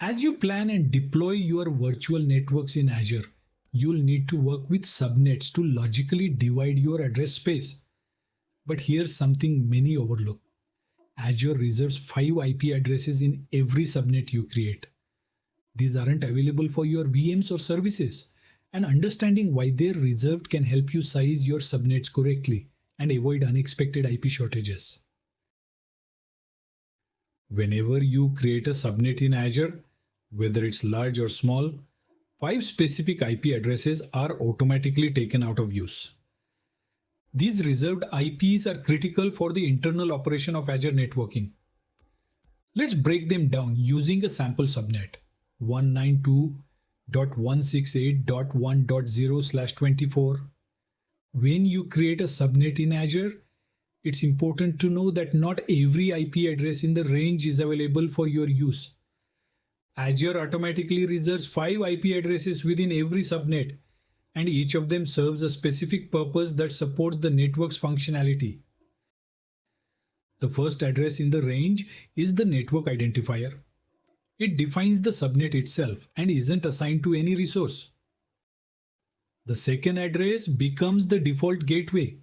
As you plan and deploy your virtual networks in Azure, you'll need to work with subnets to logically divide your address space. But here's something many overlook. Azure reserves 5 IP addresses in every subnet you create. These aren't available for your VMs or services, and understanding why they're reserved can help you size your subnets correctly and avoid unexpected IP shortages. Whenever you create a subnet in Azure, whether it's large or small, 5 specific IP addresses are automatically taken out of use. These reserved IPs are critical for the internal operation of Azure networking. Let's break them down using a sample subnet 192.168.1.0/24. When you create a subnet in Azure, it's important to know that not every IP address in the range is available for your use. Azure automatically reserves 5 IP addresses within every subnet, and each of them serves a specific purpose that supports the network's functionality. The first address in the range is the network identifier. It defines the subnet itself and isn't assigned to any resource. The second address becomes the default gateway,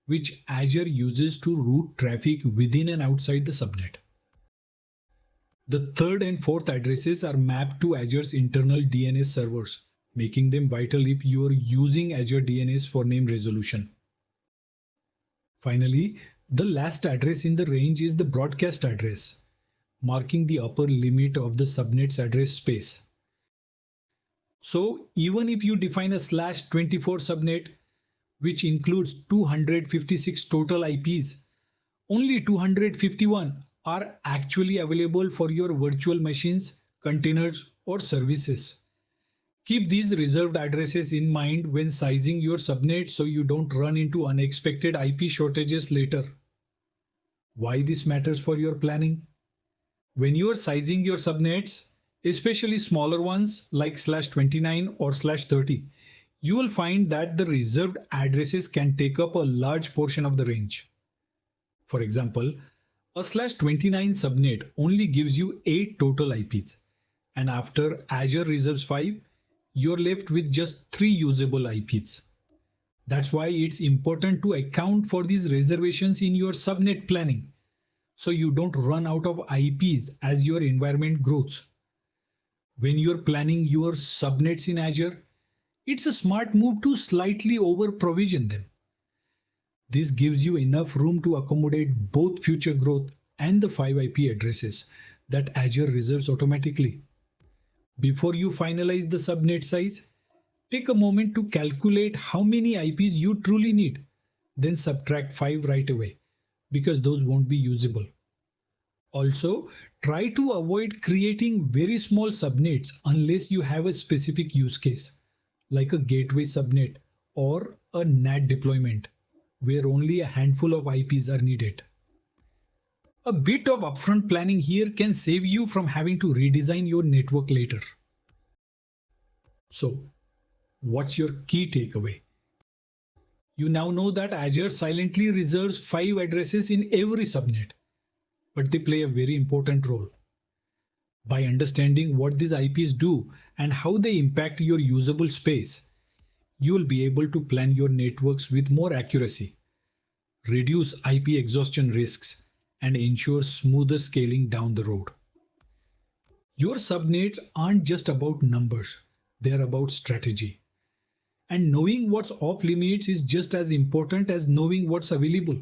which Azure uses to route traffic within and outside the subnet. The third and fourth addresses are mapped to Azure's internal DNS servers, making them vital if you are using Azure DNS for name resolution. Finally, the last address in the range is the broadcast address, marking the upper limit of the subnet's address space. So, even if you define a /24 subnet, which includes 256 total IPs, only 251 are actually available for your virtual machines, containers, or services. Keep these reserved addresses in mind when sizing your subnet so you don't run into unexpected IP shortages later. Why this matters for your planning? When you are sizing your subnets, especially smaller ones like /29 or /30, you will find that the reserved addresses can take up a large portion of the range. For example, a /29 subnet only gives you 8 total IPs, and after Azure reserves 5, you're left with just 3 usable IPs. That's why it's important to account for these reservations in your subnet planning, so you don't run out of IPs as your environment grows. When you're planning your subnets in Azure, it's a smart move to slightly over-provision them. This gives you enough room to accommodate both future growth and the 5 IP addresses that Azure reserves automatically. Before you finalize the subnet size, take a moment to calculate how many IPs you truly need, then subtract 5 right away, because those won't be usable. Also, try to avoid creating very small subnets unless you have a specific use case, like a gateway subnet or a NAT deployment, where only a handful of IPs are needed. A bit of upfront planning here can save you from having to redesign your network later. So, what's your key takeaway? You now know that Azure silently reserves 5 addresses in every subnet, but they play a very important role. By understanding what these IPs do and how they impact your usable space, you will be able to plan your networks with more accuracy, reduce IP exhaustion risks, and ensure smoother scaling down the road. Your subnets aren't just about numbers, they're about strategy. And knowing what's off limits is just as important as knowing what's available.